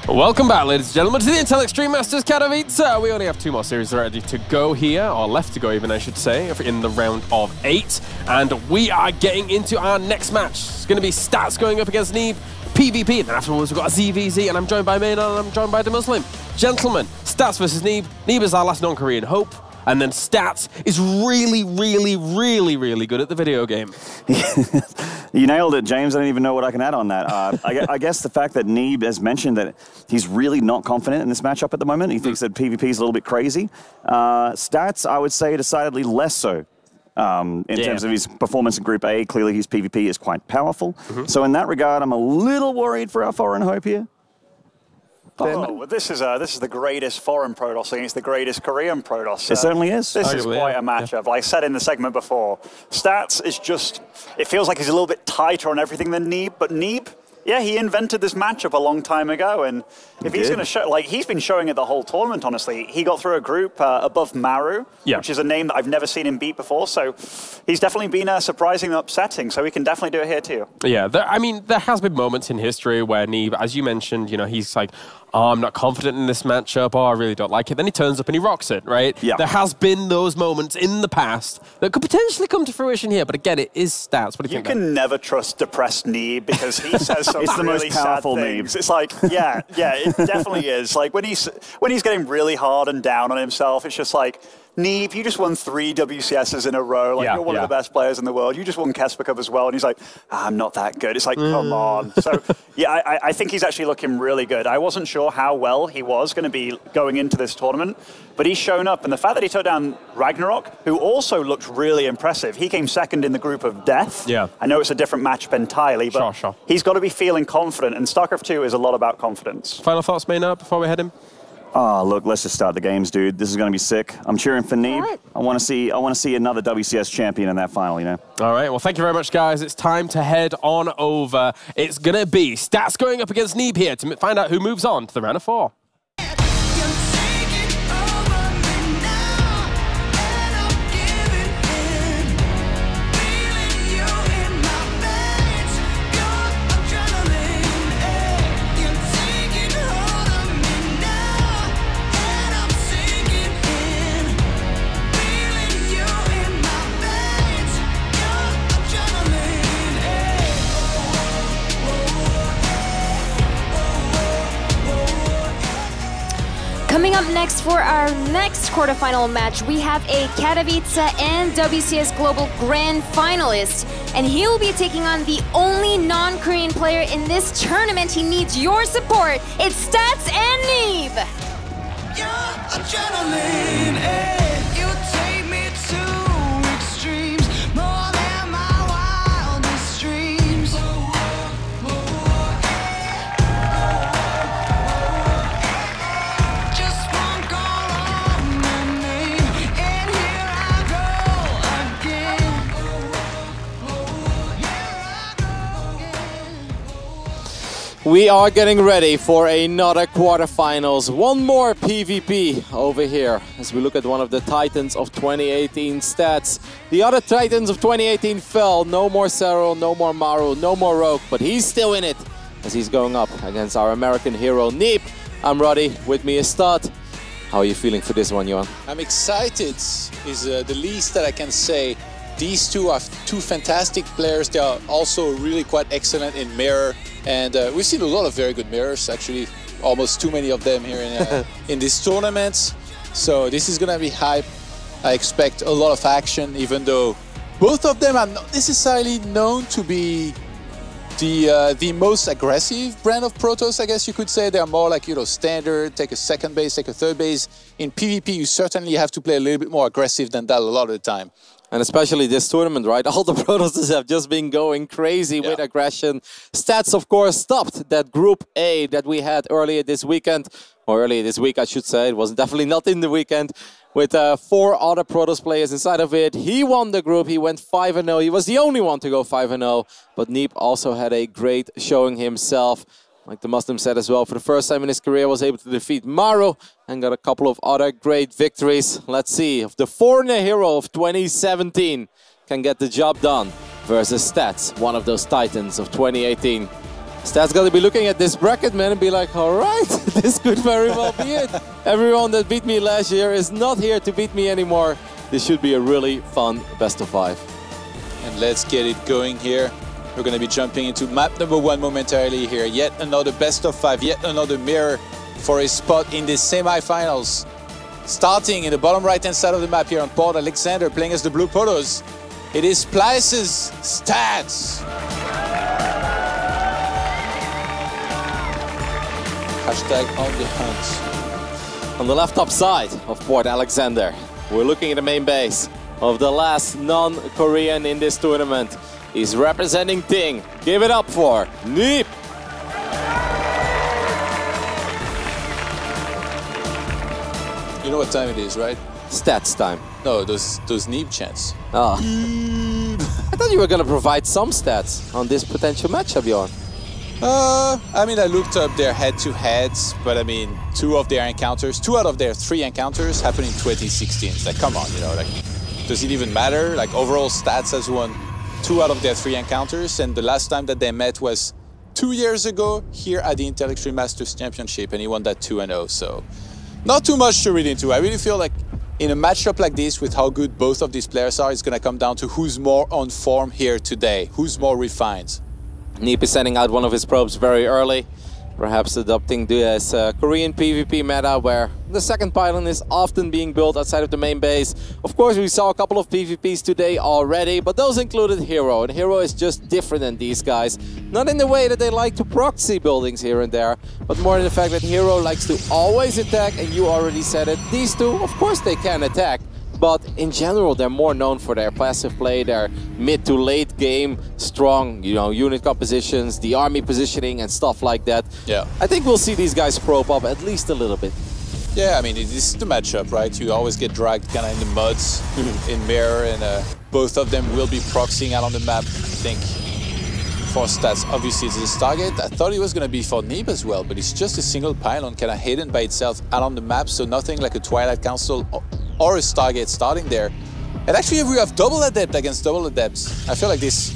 Welcome back, ladies and gentlemen, to the Intel Extreme Masters Katowice. We only have 2 more series ready to go here, or left to go even, I should say, in the round of 8. And we are getting into our next match. It's going to be Stats going up against Neeb, PvP, and then afterwards we've got a ZVZ, and I'm joined by Maynard, and I'm joined by the Muslim. Gentlemen, Stats versus Neeb. Neeb is our last non-Korean hope. And then Stats is really good at the video game. You nailed it, James. I don't even know what I can add on that. I guess the fact that Neeb has mentioned that he's really not confident in this matchup at the moment. He thinks that PvP is a little bit crazy. Stats, I would say, decidedly less so. In terms of his performance in Group A, clearly his PvP is quite powerful. So in that regard, I'm a little worried for our foreign hope here. Oh, well, this is the greatest foreign Protoss against the greatest Korean Protoss. It certainly is. This is quite a matchup. Like I said in the segment before, Stats is just, it feels like he's a little bit tighter on everything than Neeb, but Neeb, yeah, he invented this matchup a long time ago, and if he's going to show, like he's been showing it the whole tournament, honestly. He got through a group above Maru, which is a name that I've never seen him beat before, so he's definitely been surprising and upsetting, so he can definitely do it here too. Yeah, I mean, there has been moments in history where Neeb, as you mentioned, you know, he's like, oh, I'm not confident in this matchup, oh, I really don't like it. Then he turns up and he rocks it, right? Yeah. There has been those moments in the past that could potentially come to fruition here, but again, it is Stats. What do you think? You can never trust depressed Neeb because he says some it's the really most powerful sad things. It's like, yeah, it definitely is. Like when he's getting really hard and down on himself, it's just like, Neeb, you just won 3 WCSs in a row. Like, you're one of the best players in the world. You just won Kesper Cup as well. And he's like, I'm not that good. It's like, come on. So, yeah, I think he's actually looking really good. I wasn't sure how well he was going to be going into this tournament, but he's shown up. And the fact that he took down Ragnarok, who also looked really impressive. He came second in the group of death. Yeah. I know it's a different matchup entirely, but he's got to be feeling confident. And StarCraft II is a lot about confidence. Final thoughts, Maynard, before we head in? Oh, look, let's just start the games, dude. This is going to be sick. I'm cheering for Neeb. Right. I want to see another WCS champion in that final, you know. All right, well, thank you very much, guys. It's time to head on over. It's going to be Stats going up against Neeb here to find out who moves on to the round of 4. Coming up next for our next quarterfinal match, we have a Katowice and WCS Global Grand Finalist, and he will be taking on the only non-Korean player in this tournament. He needs your support. It's Stats and Neeb. You're a gentleman, and you take me to extremes, more than my wildest dreams. We are getting ready for another quarterfinals. One more PvP over here as we look at one of the Titans of 2018 Stats. The other Titans of 2018 fell. No more Cyril, no more Maru, no more Rogue, but he's still in it as he's going up against our American hero Neeb. I'm Roddy, with me is Stad. How are you feeling for this one, Johan? I'm excited, is the least that I can say. These two are 2 fantastic players. They are also really quite excellent in mirror. And we've seen a lot of very good mirrors, actually. Almost too many of them here in this tournament. So this is going to be hype. I expect a lot of action, even though both of them are not necessarily known to be the most aggressive brand of Protoss, I guess you could say. They're more like, you know, standard, take a second base, take a third base. In PvP, you certainly have to play a little bit more aggressive than that a lot of the time. And especially this tournament, right? All the Protosses have just been going crazy with aggression. Stats, of course, stopped that Group A that we had earlier this weekend. Or earlier this week, I should say. It was definitely not in the weekend. With 4 other Protoss players inside of it. He won the group. He went 5-0. He was the only one to go 5-0. But Neeb also had a great showing himself. Like the Muslim said as well, for the first time in his career was able to defeat Maru and got a couple of other great victories. Let's see if the foreigner hero of 2017 can get the job done versus Stats, one of those Titans of 2018. Stats got to be looking at this bracket, man, and be like, all right, this could very well be it. Everyone that beat me last year is not here to beat me anymore. This should be a really fun best of 5. And let's get it going here. We're going to be jumping into map number 1 momentarily here. Yet another best of 5, yet another mirror for a spot in the semi-finals. Starting in the bottom right-hand side of the map here on Port Alexander, playing as the Blue Protos. It is Splice's Stats. Hashtag on the hunt. On the left top side of Port Alexander, we're looking at the main base of the last non-Korean in this tournament. He's representing Ting. Give it up for Neeb. You know what time it is, right? Stats time. No, those Neeb chants. Oh. I thought you were going to provide some stats on this potential matchup, Johan. I mean, I looked up their head-to-heads, but I mean, 2 out of their 3 encounters happened in 2016. It's like, come on, you know, like, does it even matter? Like, overall Stats has won 2 out of their 3 encounters, and the last time that they met was 2 years ago here at the Intel Extreme Masters Championship, and he won that 2-0, so not too much to read into. I really feel like in a matchup like this, with how good both of these players are, it's going to come down to who's more on form here today, who's more refined. Neeb is sending out one of his probes very early, perhaps adopting this Korean PvP meta where the second pylon is often being built outside of the main base. Of course, we saw a couple of PvPs today already, but those included Hero, and Hero is just different than these guys. Not in the way that they like to proxy buildings here and there, but more in the fact that Hero likes to always attack, and you already said it. These two, of course they can attack, but in general they're more known for their passive play, their mid to late game strong, you know, unit compositions, the army positioning and stuff like that. Yeah, I think we'll see these guys probe up at least a little bit. Yeah, I mean, this is the matchup, right? You always get dragged kind of in the muds in mirror, and both of them will be proxying out on the map. I think for Stats, obviously it's a Stargate. I thought it was going to be for Neeb as well, but it's just a single pylon kind of hidden by itself out on the map, so nothing like a Twilight Council or a Stargate starting there. And actually, if we have double Adept against double Adepts, I feel like this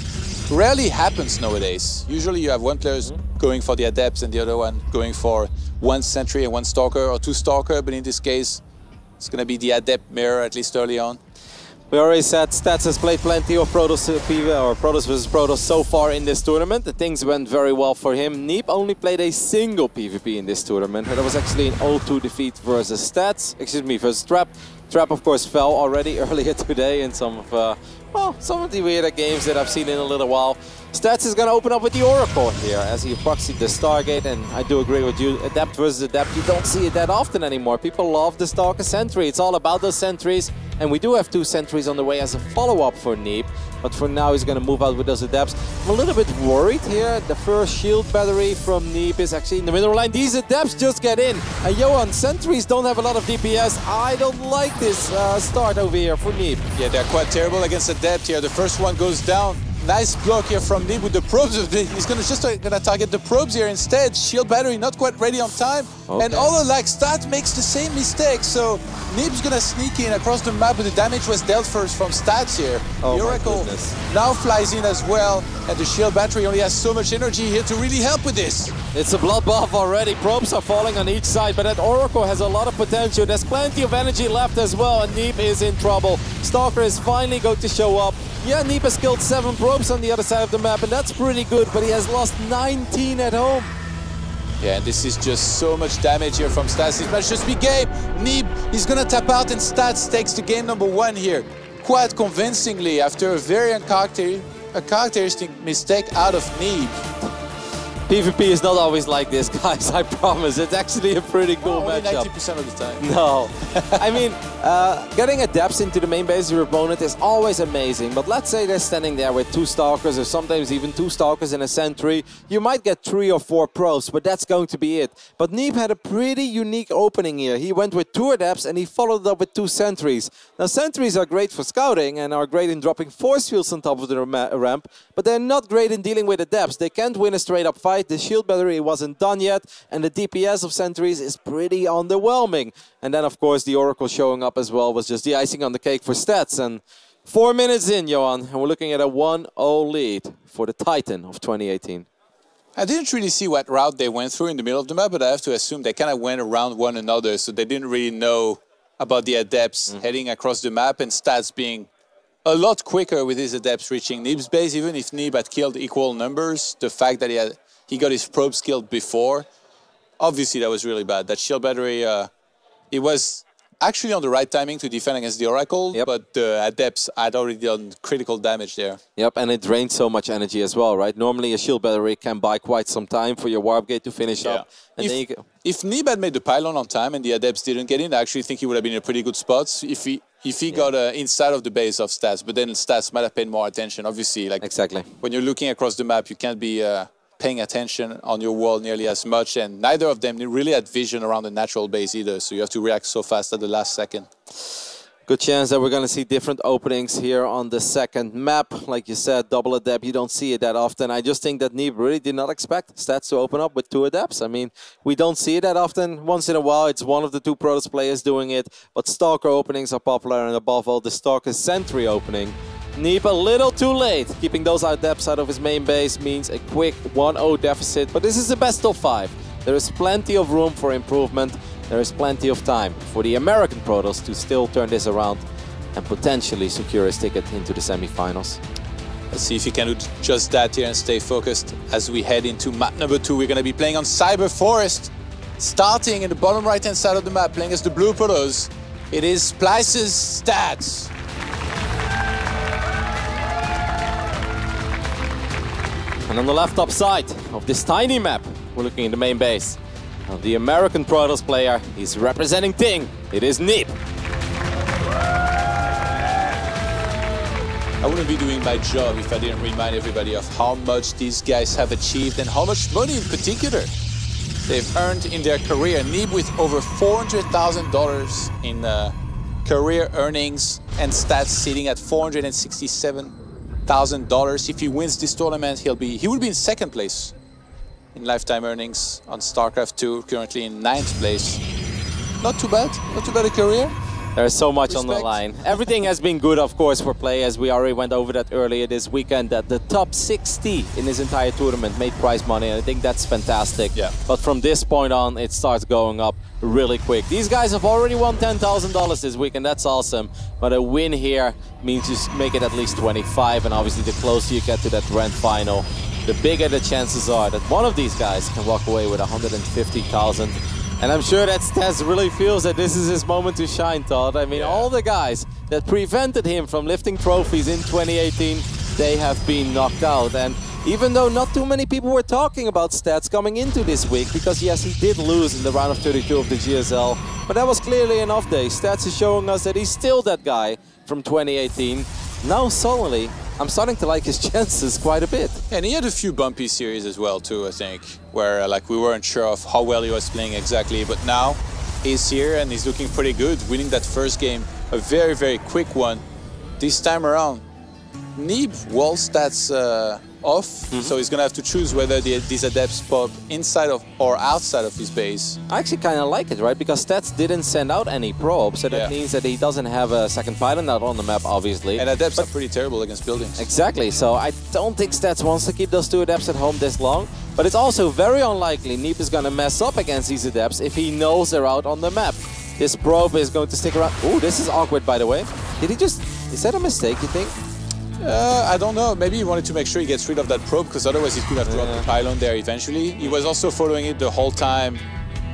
rarely happens nowadays. Usually you have one player going for the Adepts and the other one going for 1 Sentry and 1 Stalker, or 2 Stalker, but in this case, it's going to be the Adept mirror, at least early on. We already said Stats has played plenty of Protoss or Protoss versus Protoss so far in this tournament. The things went very well for him. Neeb only played a single PvP in this tournament, and that was actually an 0-2 defeat versus Stats. Excuse me, versus Trap. Trap, of course, fell already earlier today in some of the weirder games that I've seen in a little while. Stats is going to open up with the Oracle here as he proxied the Stargate, and I do agree with you. Adept versus Adept, you don't see it that often anymore. People love the Stalker Sentry. It's all about those sentries, and we do have 2 sentries on the way as a follow-up for Neeb. But for now, he's going to move out with those Adepts. I'm a little bit worried here. The first shield battery from Neeb is actually in the middle line. These Adepts just get in. And Johan, sentries don't have a lot of DPS. I don't like this start over here for Neeb. Yeah, they're quite terrible against Adept here. The first one goes down. Nice block here from Neeb with the probes. He's just gonna target the probes here instead. Shield battery not quite ready on time. Okay. And all like Stats makes the same mistake. So Neeb's gonna sneak in across the map, but the damage was dealt first from Stats here. Oh, the Oracle now flies in as well, and the shield battery only has so much energy here to really help with this. It's a bloodbath already. Probes are falling on each side, but that Oracle has a lot of potential. There's plenty of energy left as well, and Neeb is in trouble. Stalker is finally going to show up. Yeah, Neeb has killed 7 probes on the other side of the map, and that's pretty good, but he has lost 19 at home. Yeah, and this is just so much damage here from Stats. It might just be game. Neeb is gonna tap out, and Stats takes the game number 1 here, quite convincingly after a very uncharacteristic mistake out of Neeb. PvP is not always like this, guys, I promise. It's actually a pretty cool matchup. 90% of the time. No. I mean, getting Adepts into the main base of your opponent is always amazing, but let's say they're standing there with 2 Stalkers, or sometimes even 2 Stalkers and a Sentry. You might get 3 or 4 probes, but that's going to be it. But Neeb had a pretty unique opening here. He went with 2 Adepts and he followed it up with 2 Sentries. Now, Sentries are great for scouting and are great in dropping force fields on top of the ramp, but they're not great in dealing with Adepts. They can't win a straight-up fight. The shield battery wasn't done yet, and the DPS of Sentries is pretty underwhelming. And then, of course, the Oracle showing up as well was just the icing on the cake for Stats. And 4 minutes in, Johan, and we're looking at a 1-0 lead for the Titan of 2018. I didn't really see what route they went through in the middle of the map, but I have to assume they kind of went around one another, so they didn't really know about the Adepts heading across the map, and Stats being a lot quicker with his Adepts reaching Neeb's base. Even if Neeb had killed equal numbers, the fact that he got his probes killed before, obviously that was really bad. That shield battery, it was actually on the right timing to defend against the Oracle, but the Adepts had already done critical damage there. Yep, and it drains so much energy as well, right? Normally a shield battery can buy quite some time for your warp gate to finish up. And if Neeb had made the pylon on time and the Adepts didn't get in, I actually think he would have been in a pretty good spot if he got inside of the base of Stats, but then Stats might have paid more attention. Obviously, like when you're looking across the map, you can't be paying attention on your wall nearly as much, and neither of them really had vision around the natural base either, so you have to react so fast at the last second. Good chance that we're going to see different openings here on the second map. Like you said, double Adept, you don't see it that often. I just think that Neeb really did not expect Stats to open up with 2 Adepts. I mean, we don't see it that often. Once in a while, it's one of the 2 Protoss players doing it, but Stalker openings are popular, and above all, the Stalker Sentry opening. Neeb a little too late. Keeping those Adepts out of his main base means a quick 1-0 deficit, but this is the best of 5. There is plenty of room for improvement. There is plenty of time for the American Protoss to still turn this around and potentially secure his ticket into the semifinals. Let's see if he can do just that here and stay focused as we head into map number 2. We're going to be playing on Cyber Forest, starting in the bottom right-hand side of the map, playing as the Blue Protoss. It is Splice's Stats. And on the left top side of this tiny map, we're looking at the main base of the American Protoss player. He's representing Ting. It is Neeb. I wouldn't be doing my job if I didn't remind everybody of how much these guys have achieved and how much money in particular they've earned in their career. Neeb with over $400,000 in career earnings, and Stats sitting at $467,000. If he wins this tournament, he will be in 2nd place in lifetime earnings on StarCraft II, currently in 9th place. Not too bad a career. There's so much on the line. Everything has been good, of course, for players. We already went over that earlier this weekend, that the top 60 in this entire tournament made prize money, and I think that's fantastic. Yeah. But from this point on, it starts going up really quick. These guys have already won $10,000 this weekend, that's awesome. But a win here means you make it at least 25, and obviously the closer you get to that grand final, the bigger the chances are that one of these guys can walk away with 150,000. And I'm sure that Stas really feels that this is his moment to shine, Todd. I mean, all the guys that prevented him from lifting trophies in 2018, they have been knocked out. And even though not too many people were talking about Stats coming into this week, because yes, he did lose in the round of 32 of the GSL, but that was clearly an off day. Stats is showing us that he's still that guy from 2018. Now suddenly, I'm starting to like his chances quite a bit. And he had a few bumpy series as well too, I think, where like we weren't sure of how well he was playing exactly, but now he's here and he's looking pretty good, winning that first game, a very, very quick one. This time around, Neeb wall Stats off, so he's gonna have to choose whether these Adepts pop inside of or outside of his base. I actually kind of like it, right? Because Stats didn't send out any probes, so that means that he doesn't have a second pylon out on the map, obviously. And Adepts are pretty terrible against buildings. Exactly, so I don't think Stats wants to keep those 2 Adepts at home this long, but it's also very unlikely Neeb is gonna mess up against these Adepts if he knows they're out on the map. This probe is going to stick around. Oh, this is awkward, by the way. Is that a mistake, you think? I don't know. Maybe he wanted to make sure he gets rid of that probe, because otherwise he could have dropped the pylon there eventually. He was also following it the whole time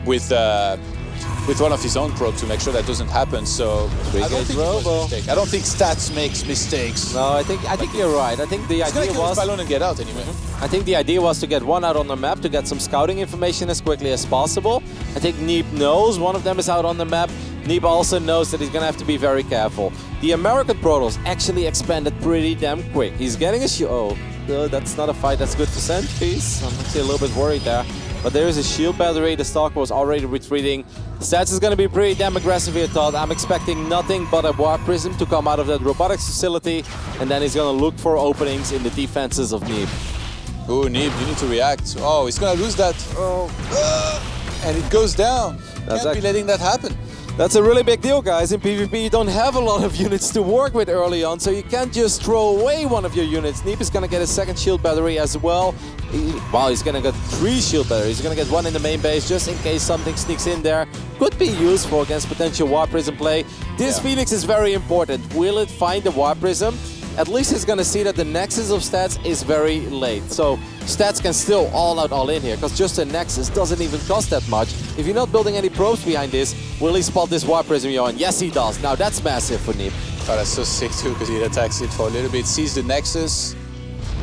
with one of his own probes to make sure that doesn't happen. So I don't think it was a mistake. I don't think Stats makes mistakes. No, I think you're right. I think the idea was his pylon and get out anyway. I think the idea was to get one out on the map, to get some scouting information as quickly as possible. I think Neeb knows one of them is out on the map. Neeb also knows that he's going to have to be very careful. The American Protoss actually expanded pretty damn quick. He's getting a shield. Oh, that's not a fight that's good for sentries. I'm actually a little bit worried there. But there is a shield battery. The Stalker was already retreating. Stats is going to be pretty damn aggressive here, Todd. I'm expecting nothing but a Warp Prism to come out of that robotics facility. And then he's going to look for openings in the defenses of Neeb. Oh, Neeb, you need to react. Oh, he's going to lose that. Oh. And it goes down. Can't be letting that happen. That's a really big deal, guys. In PvP, you don't have a lot of units to work with early on, so you can't just throw away one of your units. Neeb is going to get a second shield battery as well. He's going to get 3 shield batteries. He's going to get 1 in the main base, just in case something sneaks in there. Could be useful against potential War Prism play. This Phoenix is very important. Will it find the War Prism? At least he's going to see that the Nexus of Stats is very late. So Stats can still all out, all in here, because just a Nexus doesn't even cost that much. If you're not building any probes behind this, will he spot this War Prism, Johan? Yes, he does. Now that's massive for Neeb. Oh, that's so sick too, because he attacks it for a little bit, sees the Nexus,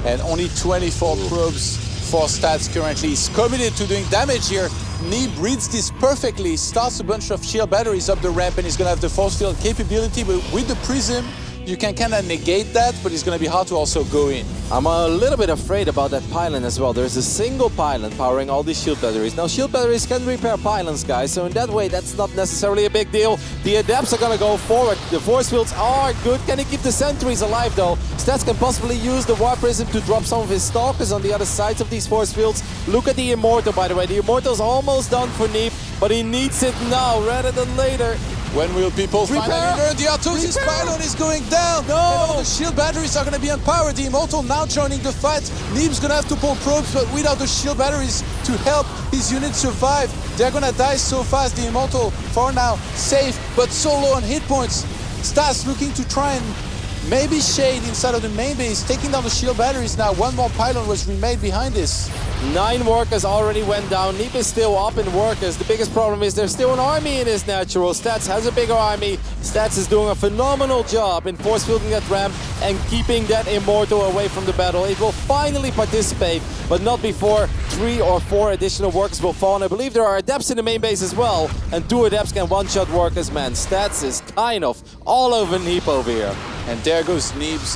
and only 24 probes for Stats currently. He's committed to doing damage here. Neeb reads this perfectly, starts a bunch of shield batteries up the ramp, and he's going to have the force field capability, but with the Prism, you can kind of negate that, but it's going to be hard to also go in. I'm a little bit afraid about that pylon as well. There's a single pylon powering all these shield batteries. Now, shield batteries can repair pylons, guys, so in that way, that's not necessarily a big deal. The Adepts are going to go forward. The force fields are good. Can he keep the sentries alive, though? Stats can possibly use the War Prism to drop some of his Stalkers on the other sides of these force fields. Look at the Immortal, by the way. The Immortal's almost done for Neeb, but he needs it now rather than later. When will people finally learn? The Artosis pylon is going down. No! And all the shield batteries are going to be unpowered. The Immortal now joining the fight. Neeb's going to have to pull probes, but without the shield batteries to help his unit survive. They're going to die so fast. The Immortal, for now, safe, but so low on hit points. Stas looking to try and maybe shade inside of the main base, taking down the shield batteries now. 1 more pylon was remade behind this. 9 workers already went down. Neeb is still up in workers. The biggest problem is there's still an army in his natural. Stats has a bigger army. Stats is doing a phenomenal job in force fielding that ramp and keeping that Immortal away from the battle. It will finally participate, but not before 3 or 4 additional workers will fall. And I believe there are Adepts in the main base as well. And 2 Adepts can one-shot workers, man. Stats is kind of all over Neeb over here. And there goes Neeb's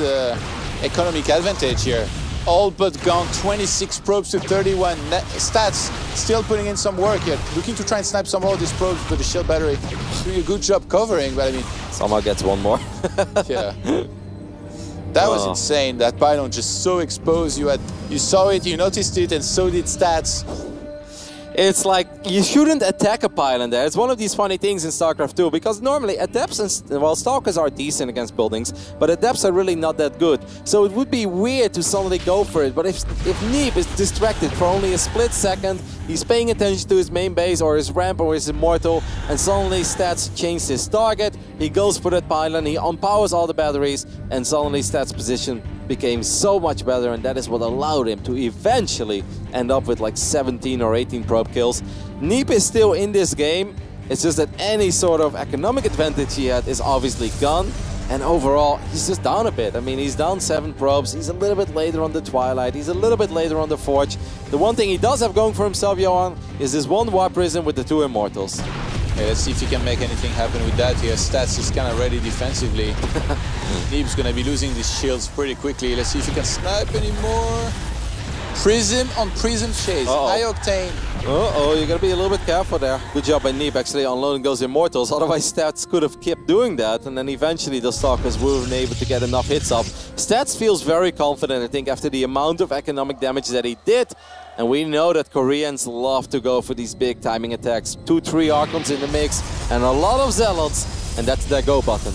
economic advantage here. All but gone, 26 probes to 31. Stats still putting in some work here. Looking to try and snipe some more of these probes, but the shield battery doing a good job covering, but I mean... Somehow gets 1 more. Yeah. That was insane. That pylon just so exposed. You saw it, you noticed it, and so did Stats. It's like, you shouldn't attack a pylon there. It's one of these funny things in StarCraft II, because normally Adepts and, well, Stalkers are decent against buildings, but Adepts are really not that good. So it would be weird to suddenly go for it, but if Neeb is distracted for only a split second, he's paying attention to his main base or his ramp or his Immortal, and suddenly Stats changes his target, he goes for that pylon, he unpowers all the batteries, and suddenly Stats' position became so much better, and that is what allowed him to eventually end up with like 17 or 18 probe kills. Neeb is still in this game. It's just that any sort of economic advantage he had is obviously gone. And overall, he's just down a bit. I mean, he's down 7 probes. He's a little bit later on the Twilight. He's a little bit later on the Forge. The one thing he does have going for himself, Johan, is this 1 War Prism with the 2 Immortals. Yeah, let's see if he can make anything happen with that here. Stats is kind of ready defensively. Neeb's going to be losing these shields pretty quickly. Let's see if he can snipe anymore. Prism on Prism Chase. High Octane. You gotta be a little bit careful there. Good job by Neeb actually unloading those Immortals. Otherwise Stats could have kept doing that, and then eventually the Stalkers would have been able to get enough hits up. Stats feels very confident, I think, after the amount of economic damage that he did. And we know that Koreans love to go for these big timing attacks. 2-3 Archons in the mix, and a lot of Zealots, and that's their go button.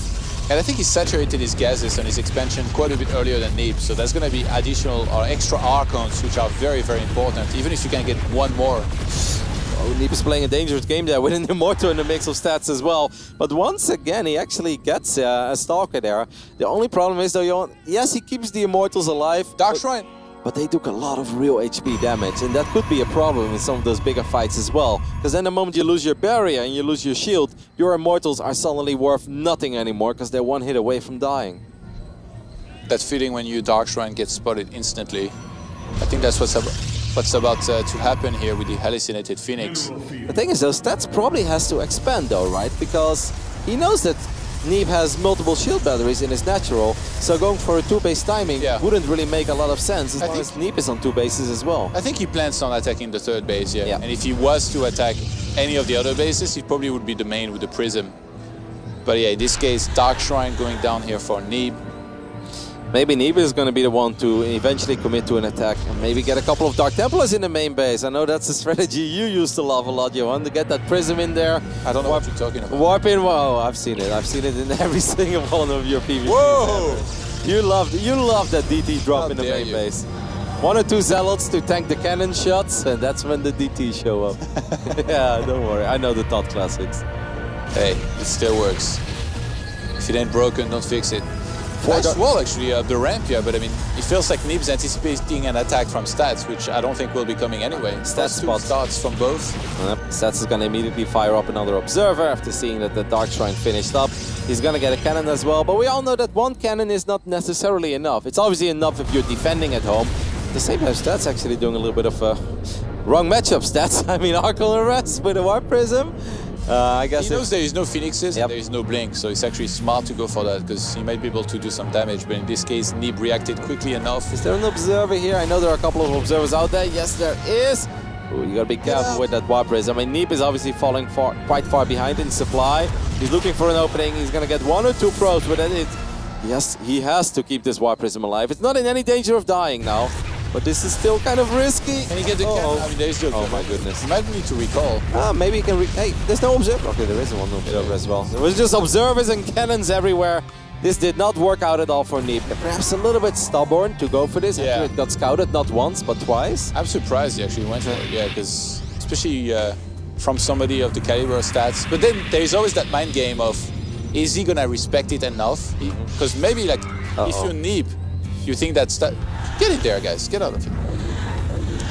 And I think he saturated his gases on his expansion quite a bit earlier than Neeb, so there's going to be additional or extra Archons, which are very, very important, even if you can get 1 more. Oh, Neeb is playing a dangerous game there with an Immortal in the mix of Stats as well. But once again, he actually gets a Stalker there. The only problem is, though, yes, he keeps the Immortals alive. Dark Shrine. But they took a lot of real HP damage, and that could be a problem in some of those bigger fights as well. Because then the moment you lose your barrier and you lose your shield, your Immortals are suddenly worth nothing anymore because they're 1 hit away from dying. That feeling when you Dark Shrine gets spotted instantly. I think that's what's about to happen here with the hallucinated Phoenix. The thing is, though, Stats probably has to expand though, right? Because he knows that Neeb has multiple shield batteries in his natural, so going for a 2-base timing wouldn't really make a lot of sense as long as Neeb is on 2 bases as well. I think he plans on attacking the 3rd base, yeah. And if he was to attack any of the other bases, it probably would be the main with the Prism. But yeah, in this case, Dark Shrine going down here for Neeb. Maybe Neeb is going to be the one to eventually commit to an attack and maybe get a couple of Dark Templars in the main base. I know that's a strategy you used to love a lot, Johan, to get that Prism in there. I don't know what you're talking about. Warp in, whoa, I've seen it. I've seen it in every single one of your PvPs. Whoa! You love that DT drop in the main base. 1 or 2 Zealots to tank the cannon shots, and that's when the DT show up. Yeah, don't worry, I know the Todd classics. Hey, it still works. If it ain't broken, don't fix it. Nice wall actually up the ramp here, but I mean, it feels like Neeb's anticipating an attack from Stats, which I don't think will be coming anyway. Stats starts from both. Yep. Stats is going to immediately fire up another Observer after seeing that the Dark Shrine finished up. He's going to get a cannon as well, but we all know that one cannon is not necessarily enough. It's obviously enough if you're defending at home. At the same time, Stats actually doing a little bit of wrong matchup. Stats, I mean, Arcal Arrest with a Warp Prism. I guess he knows there is no Phoenixes and there is no Blink, so it's actually smart to go for that because he might be able to do some damage, but in this case, Neeb reacted quickly enough. Is there an Observer here? I know there are a couple of Observers out there. Yes, there is. Ooh, you gotta be careful with that Warp Prism. I mean, Neeb is obviously falling quite far behind in supply. He's looking for an opening. He's gonna get 1 or 2 probes, but then yes, he has to keep this Warp Prism alive. It's not in any danger of dying now. But this is still kind of risky. Can he get the cannon? I mean, there is still. Oh my goodness. He might need to recall. Maybe he can. Hey, there's no Observer. Okay, there is one Observer as well. There was just Observers and cannons everywhere. This did not work out at all for Neeb. Perhaps a little bit stubborn to go for this. Yeah. After it got scouted not once, but twice. I'm surprised he actually went for it. Yeah, because especially from somebody of the caliber of Stats. But then there is always that mind game of, is he gonna respect it enough? Because maybe like, if you're Neeb, you think that get in there, guys. Get out of it.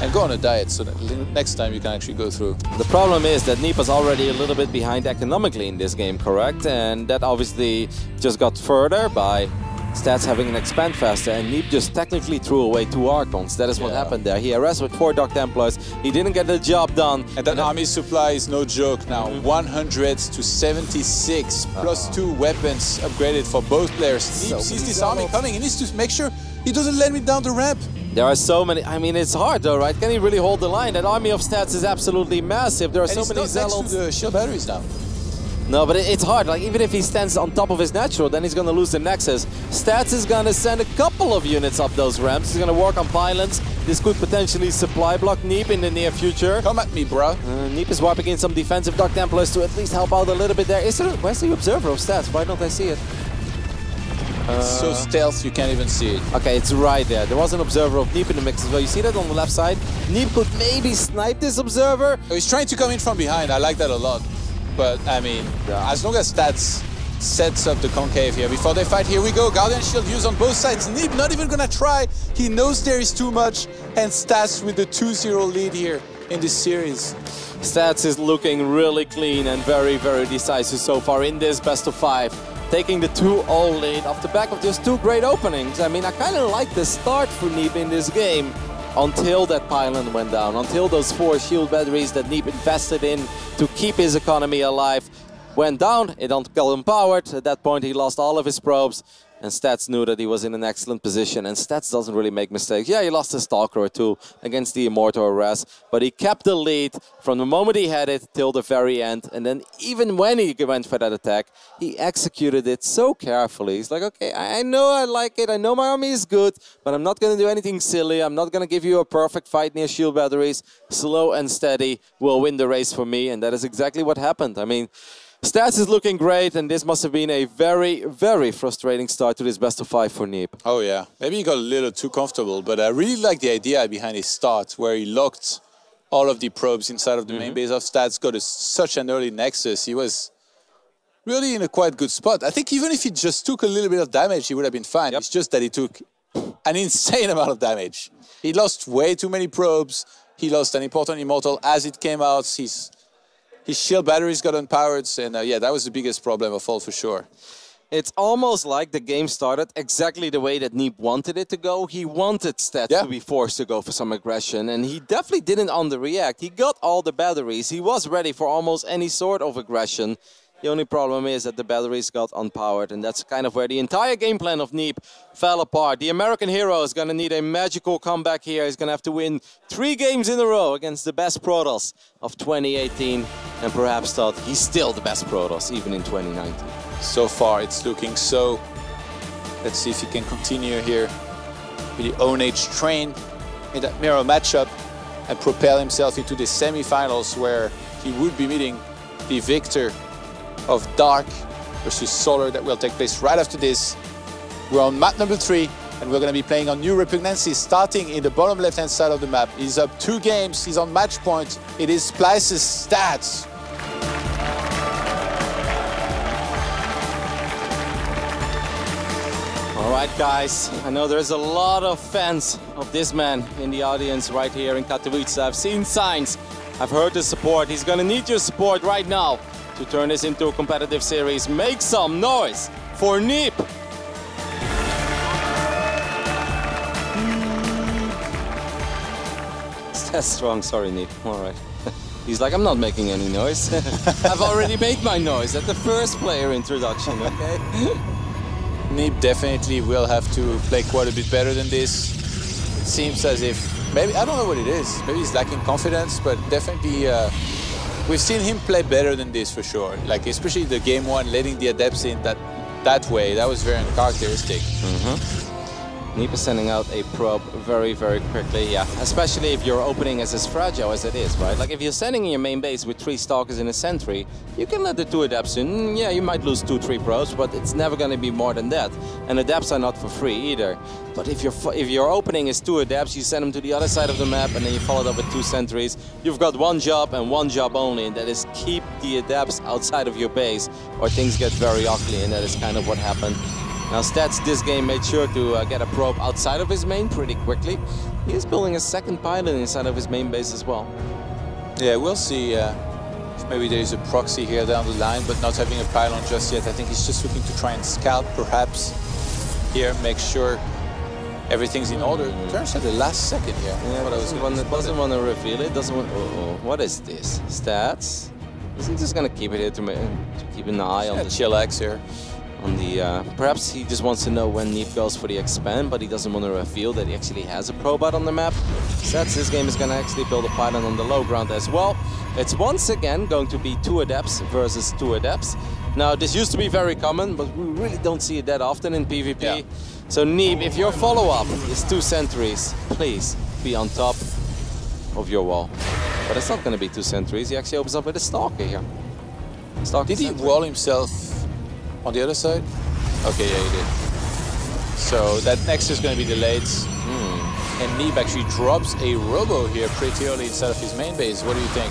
And go on a diet so that next time you can actually go through. The problem is that Neeb was already a little bit behind economically in this game, correct? And that obviously just got further by Stats having an expand faster, and Neeb just technically threw away 2 Archons. That is what happened there. He harassed with 4 Dark Templars. He didn't get the job done. And that army supply is no joke now. 100 to 76, plus 2 weapons upgraded for both players. Neeb sees this army coming. He needs to make sure he doesn't let me down the ramp. There are so many. I mean, it's hard though, right? Can he really hold the line? That army of Stats is absolutely massive. There are so many Zealots. Next to the shield batteries now. No, but it's hard. Like, even if he stands on top of his natural, then he's going to lose the Nexus. Stats is going to send a couple of units up those ramps. He's going to work on pylons. This could potentially supply block Neeb in the near future. Come at me, bro. Neeb is warping in some defensive Dark Templars to at least help out a little bit there. Where's the Observer of Stats? Why don't I see it? So stealth, you can't even see it. Okay, it's right there. There was an Observer of Neeb in the mix as well. You see that on the left side? Neeb could maybe snipe this Observer. Oh, he's trying to come in from behind. I like that a lot. But, I mean, as long as Stats sets up the concave here before they fight, here we go. Guardian Shield used on both sides. Neeb not even gonna try. He knows there is too much. And Stats with the 2-0 lead here in this series. Stats is looking really clean and very, very decisive so far in this best of 5. Taking the 2-0 lead off the back of just 2 great openings. I mean, I kind of like the start for Neeb in this game until that pylon went down, until those 4 shield batteries that Neeb invested in to keep his economy alive went down. It got empowered. At that point, he lost all of his probes. And Stats knew that he was in an excellent position, and Stats doesn't really make mistakes. Yeah, he lost a Stalker or 2 against the Immortal Arrest, but he kept the lead from the moment he had it till the very end. And then even when he went for that attack, he executed it so carefully. He's like, okay, I know I like it, I know my army is good, but I'm not going to do anything silly. I'm not going to give you a perfect fight near shield batteries. Slow and steady will win the race for me, and that is exactly what happened. I mean, Stats is looking great, and this must have been a very, very frustrating start to this best of 5 for Neeb. Oh yeah, maybe he got a little too comfortable, but I really like the idea behind his start, where he locked all of the probes inside of the main base of Stats, got such an early Nexus. He was really in a quite good spot. I think even if he just took a little bit of damage, he would have been fine. It's just that he took an insane amount of damage. He lost way too many probes. He lost an important Immortal as it came out. His shield batteries got unpowered, and yeah, that was the biggest problem of all for sure. It's almost like the game started exactly the way that Neeb wanted it to go. He wanted Stats to be forced to go for some aggression, and he definitely didn't underreact. He got all the batteries. He was ready for almost any sort of aggression. The only problem is that the batteries got unpowered, and that's kind of where the entire game plan of Neeb fell apart. The American hero is going to need a magical comeback here. He's going to have to win 3 games in a row against the best Protoss of 2018, and perhaps thought he's still the best Protoss, even in 2019. So far, it's looking so Let's see if he can continue here with the own age train in that mirror matchup and propel himself into the semi-finals where he would be meeting the victor of Dark versus Solar that will take place right after this. We're on map number 3 and we're going to be playing on New Repugnancy starting in the bottom left-hand side of the map. He's up 2 games, he's on match point. It is Splice's Stats. All right, guys, I know there's a lot of fans of this man in the audience right here in Katowice. I've seen signs, I've heard the support. He's gonna need your support right now to turn this into a competitive series. Make some noise for Neeb. That's strong, sorry Neeb, all right. He's like, I'm not making any noise. I've already made my noise at the first player introduction, okay? Neeb definitely will have to play quite a bit better than this. It seems as if, maybe, I don't know what it is. Maybe he's lacking confidence, but definitely we've seen him play better than this for sure. Like, especially the game 1, letting the adepts in that way. That was very uncharacteristic. Neeb is sending out a probe very, very quickly, yeah. Especially if your opening is as fragile as it is, right? Like if you're standing in your main base with 3 Stalkers and a Sentry, you can let the 2 Adepts in. Yeah, you might lose 2-3 probes, but it's never going to be more than that. And Adepts are not for free either. But if your opening is 2 Adepts, you send them to the other side of the map and then you follow it up with 2 Sentries. You've got one job and one job only, and that is keep the Adepts outside of your base, or things get very ugly, and that is kind of what happened. Now Stats this game made sure to get a probe outside of his main pretty quickly. He is building a second pylon inside of his main base as well. Yeah, we'll see if maybe there is a proxy here down the line, but not having a pylon just yet. I think he's just looking to try and scout perhaps here, make sure everything's in order. Turns at the last second here. Yeah, doesn't want to reveal it, doesn't want... what is this? Stats? Is he just going to keep it here to keep an eye on the chillax here? On the, perhaps he just wants to know when Neeb goes for the expand, but he doesn't want to reveal that he actually has a probe out on the map. Stats this game is going to actually build a pylon on the low ground as well. It's once again going to be 2 Adepts versus 2 Adepts. Now this used to be very common, but we really don't see it that often in PvP. Yeah. So Neeb, if your follow-up is 2 Sentries, please be on top of your wall. But it's not going to be 2 Sentries, he actually opens up with a Stalker here. Stalker Did he wall himself on the other side? Okay, yeah, he did. So that next is going to be delayed. And Neeb actually drops a Robo here pretty early inside of his main base. What do you think?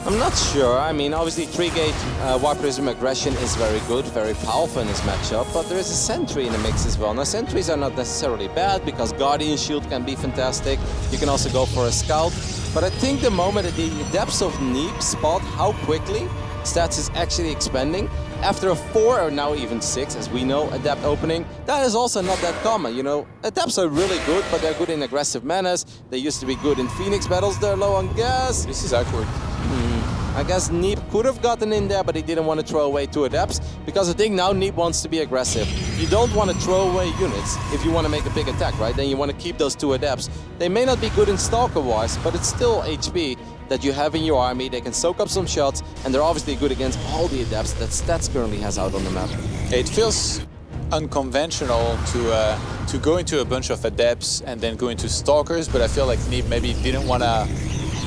I'm not sure. I mean, obviously 3-gate Warp Prism Aggression is very good, very powerful in this matchup, but there is a Sentry in the mix as well. Now, Sentries are not necessarily bad because Guardian Shield can be fantastic. You can also go for a Scout. But I think the moment that the depths of Neeb spot how quickly Stats is actually expanding, after a 4 or now even 6, as we know, Adept opening, that is also not that common, you know. Adepts are really good, but they're good in aggressive manners. They used to be good in Phoenix battles, they're low on gas. This is awkward. I guess Neeb could have gotten in there, but he didn't want to throw away 2 Adepts, because I think now Neeb wants to be aggressive. You don't want to throw away units if you want to make a big attack, right? Then you want to keep those 2 Adepts. They may not be good in Stalker-wise, but it's still HP that you have in your army. They can soak up some shots, and they're obviously good against all the Adepts that Stats currently has out on the map. It feels unconventional to go into a bunch of Adepts and then go into Stalkers, but I feel like Neeb maybe didn't want to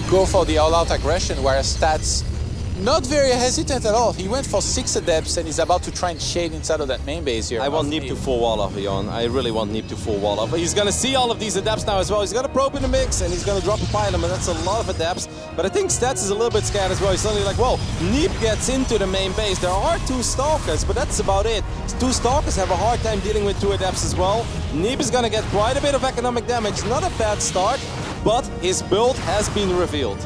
go for the all-out aggression, whereas Stats not very hesitant at all. He went for 6 Adepts and he's about to try and shade inside of that main base here. I want Neeb to full wall off, Jon. I really want Neeb to full wall off. He's going to see all of these Adepts now as well. He's got a probe in the mix and he's going to drop a pylon, and that's a lot of Adepts. But I think Stats is a little bit scared as well. He's suddenly like, whoa, Neeb gets into the main base. There are 2 Stalkers, but that's about it. 2 Stalkers have a hard time dealing with 2 Adepts as well. Neeb is going to get quite a bit of economic damage. Not a bad start, but his build has been revealed.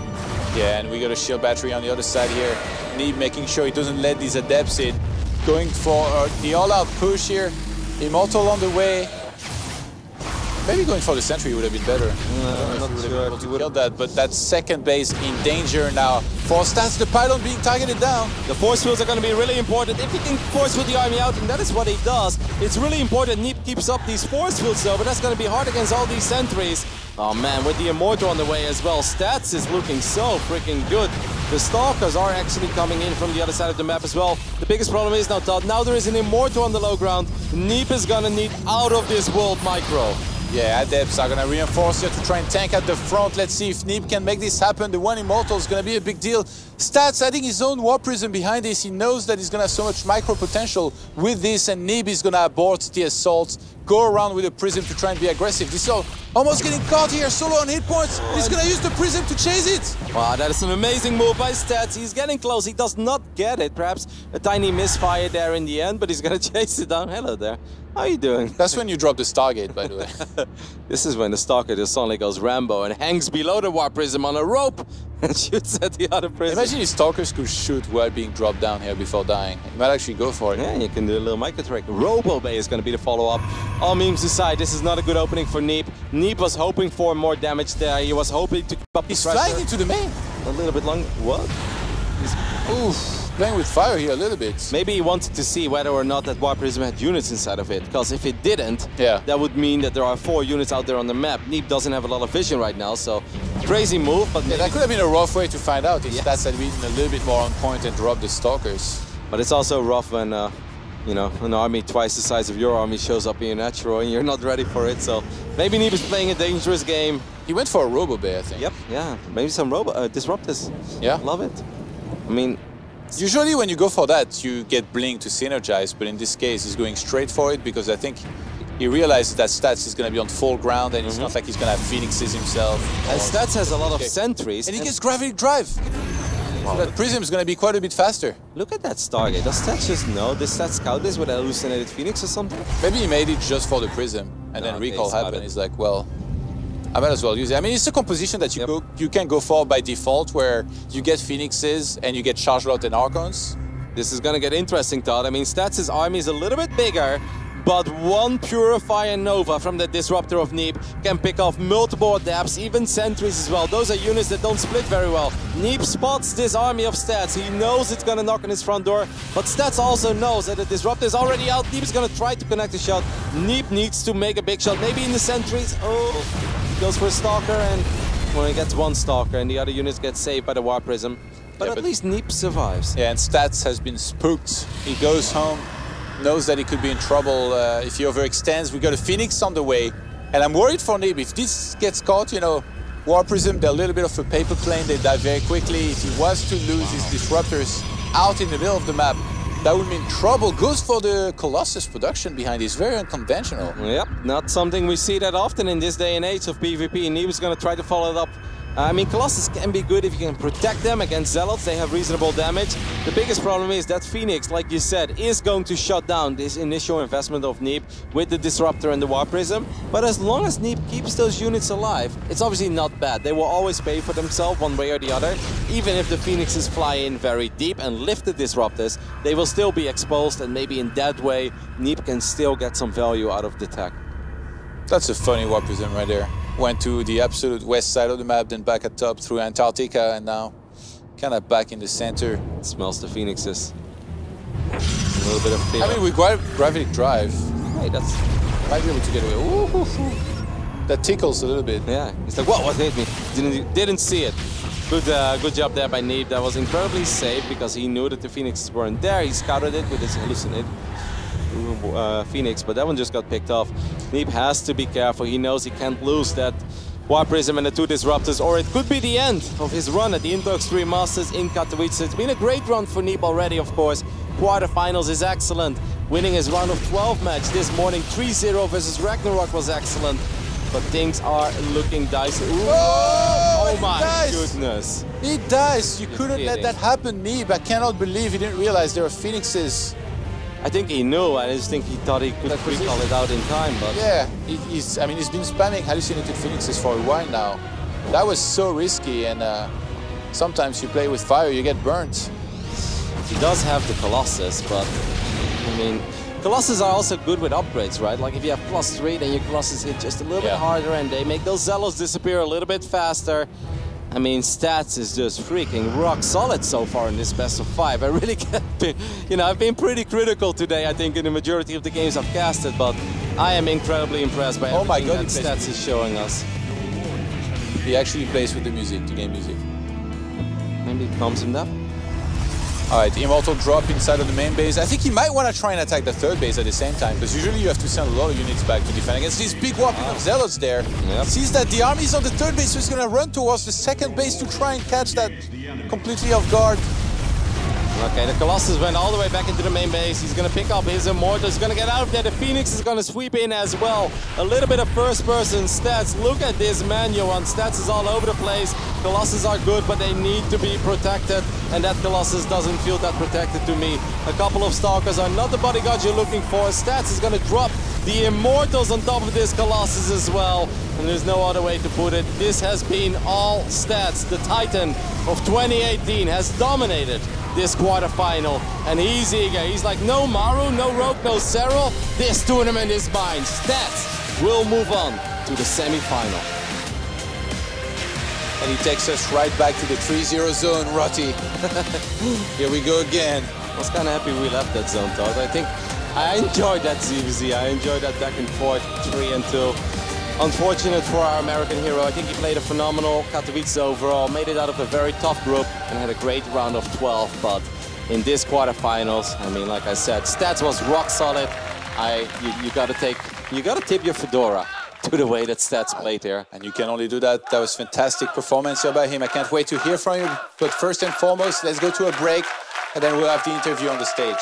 Yeah, and we got a shield battery on the other side here. Neeb making sure he doesn't let these Adepts in. Going for the all-out push here. Immortal on the way. Maybe going for the sentry would have been better. I'm not sure Able to kill that, but that second base in danger now. For Stats, the pylon being targeted down. The force fields are going to be really important. If he can force field the army out, and that is what he does, it's really important Neeb keeps up these force fields though, but that's going to be hard against all these sentries. Oh man, with the Immortal on the way as well, Stats is looking so freaking good. The Stalkers are actually coming in from the other side of the map as well. The biggest problem is now, Todd, now there is an Immortal on the low ground. Neeb is going to need out of this world micro. Yeah, Adepts are gonna reinforce here to try and tank at the front. Let's see if Neeb can make this happen. The one Immortal is gonna be a big deal. Stats adding his own War Prism behind this. He knows that he's gonna have so much micro potential with this, and Neeb is gonna abort the assault, go around with a Prism to try and be aggressive. This is almost getting caught here, solo on hit points. He's gonna use the Prism to chase it. Wow, that is an amazing move by Stats. He's getting close. He does not get it. Perhaps a tiny misfire there in the end, but he's gonna chase it down. Hello there. How are you doing? That's when you drop the Stargate, by the way. This is when the Stalker just suddenly goes Rambo and hangs below the War Prism on a rope and shoots at the other prism. Imagine if Stalkers could shoot while being dropped down here before dying. You might actually go for it. Yeah, you can do a little micro trick. Robo Bay is going to be the follow-up. All memes aside, this is not a good opening for Neeb. Neeb was hoping for more damage there. He was hoping to keep up the pressure. He's flying into the main. A little bit long. What? Oof. Playing with fire here a little bit. Maybe he wanted to see whether or not that War Prism had units inside of it, because if it didn't, yeah, that would mean that there are 4 units out there on the map. Neeb doesn't have a lot of vision right now, so crazy move, but yeah, that could have been a rough way to find out if Stats had been a little bit more on point and dropped the Stalkers. But it's also rough when, you know, an army twice the size of your army shows up in your natural and you're not ready for it, so maybe Neeb is playing a dangerous game. He went for a Robo Bay, I think. Yep, yeah, maybe some Disruptors. Yeah. Love it. I mean, usually when you go for that, you get Blink to synergize, but in this case, he's going straight for it because I think he realizes that Stats is going to be on full ground and it's not like he's going to have Phoenixes himself. And Stats has a lot of sentries. And he gets Gravity Drive. Wow. So that Prism is going to be quite a bit faster. Look at that Stargate. Does Stats just know? Does Stats scout this with a hallucinated Phoenix or something? Maybe he made it just for the Prism and then recall happened. He's like, well, I might as well use it. I mean, it's a composition that you can go for by default, where you get Phoenixes and you get Chargelot and Archons. This is going to get interesting, Todd. I mean, Stats' army is a little bit bigger, but one Purifier Nova from the Disruptor of Neeb can pick off multiple Adepts, even Sentries as well. Those are units that don't split very well. Neeb spots this army of Stats. He knows it's going to knock on his front door, but Stats also knows that the Disruptor is already out. Neeb is going to try to connect the shot. Neeb needs to make a big shot, maybe in the Sentries. Oh. Goes for a Stalker, and well, he gets one Stalker and the other units get saved by the War Prism. But at least Neeb survives. Yeah, and Stats has been spooked. He goes home, knows that he could be in trouble if he overextends. We got a Phoenix on the way, and I'm worried for Neeb. If this gets caught, you know, War Prism, they're a little bit of a paper plane. They die very quickly. If he was to lose his Disruptors out in the middle of the map, that would mean trouble. Goes for the Colossus production behind. It's very unconventional. Yep, not something we see that often in this day and age of PvP. Neeb is going to try to follow it up. I mean, Colossus can be good if you can protect them against Zealots. They have reasonable damage. The biggest problem is that Phoenix, like you said, is going to shut down this initial investment of Neeb with the Disruptor and the War Prism. But as long as Neeb keeps those units alive, it's obviously not bad. They will always pay for themselves one way or the other. Even if the Phoenixes fly in very deep and lift the Disruptors, they will still be exposed, and maybe in that way, Neeb can still get some value out of the tech. That's a funny War Prism right there. Went to the absolute west side of the map, then back at top through Antarctica, and now kind of back in the center. It smells the Phoenixes. A little bit of fear. I mean, with Gravity Drive, hey, that's might be able to get away. Ooh, that tickles a little bit. Yeah, he's like, whoa, what hit me? Didn't see it. Good job there by Neeb. That was incredibly safe because he knew that the Phoenixes weren't there. He scouted it with his hallucinated Phoenix, but that one just got picked off. Neeb has to be careful. He knows he can't lose that War Prism and the 2 Disruptors, or it could be the end of his run at the Inter Extreme Masters in Katowice. It's been a great run for Neeb already, of course. Quarterfinals is excellent. Winning his round of 12 match this morning, 3-0 versus Ragnarok was excellent. But things are looking dicey. Ooh. Oh my goodness. He dies. You couldn't let that happen, Neeb. I cannot believe he didn't realize there were Phoenixes. I think he knew. I just think he thought he could recall it out in time. But yeah, he's been spamming hallucinated Phoenixes for a while now. That was so risky, and sometimes you play with fire, you get burnt. He does have the Colossus, but I mean, Colossus are also good with upgrades, right? Like if you have +3, then your Colossus hit just a little bit harder and they make those Zealots disappear a little bit faster. I mean, Stats is just freaking rock solid so far in this best of 5. I really can't be, you know, I've been pretty critical today, I think, in the majority of the games I've casted, but I am incredibly impressed by everything that Stats is showing us. He actually plays with the music, the game music. Maybe it calms him down. Alright, Immortal drop inside of the main base. I think he might want to try and attack the third base at the same time, because usually you have to send a lot of units back to defend against this big whopping of Zealots there. Yep. Sees that the army is on the third base, so he's going to run towards the second base to try and catch that completely off guard. Okay, the Colossus went all the way back into the main base. He's going to pick up his Immortal. He's going to get out of there. The Phoenix is going to sweep in as well. A little bit of first-person Stats. Look at this manual on Stats is all over the place. Colossus are good, but they need to be protected. And that Colossus doesn't feel that protected to me. A couple of Stalkers are not the bodyguards you're looking for. Stats is going to drop the Immortals on top of this Colossus as well. And there's no other way to put it. This has been all Stats. The Titan of 2018 has dominated this quarterfinal, and he's eager. He's like, no Maru, no Rogue, no Serral. This tournament is mine. Stats will move on to the semi-final. And he takes us right back to the 3-0 zone, Rotty. Here we go again. I was kind of happy we left that zone, Todd. I think I enjoyed that ZVZ. I enjoyed that back and forth, 3-2. Unfortunate for our American hero. I think he played a phenomenal Katowice overall, made it out of a very tough group and had a great round of 12. But in this quarterfinals, I mean, like I said, Stats was rock solid. You gotta tip your fedora to the way that Stats played here. And you can only do that. That was fantastic performance here by him. I can't wait to hear from you. But first and foremost, let's go to a break and then we'll have the interview on the stage.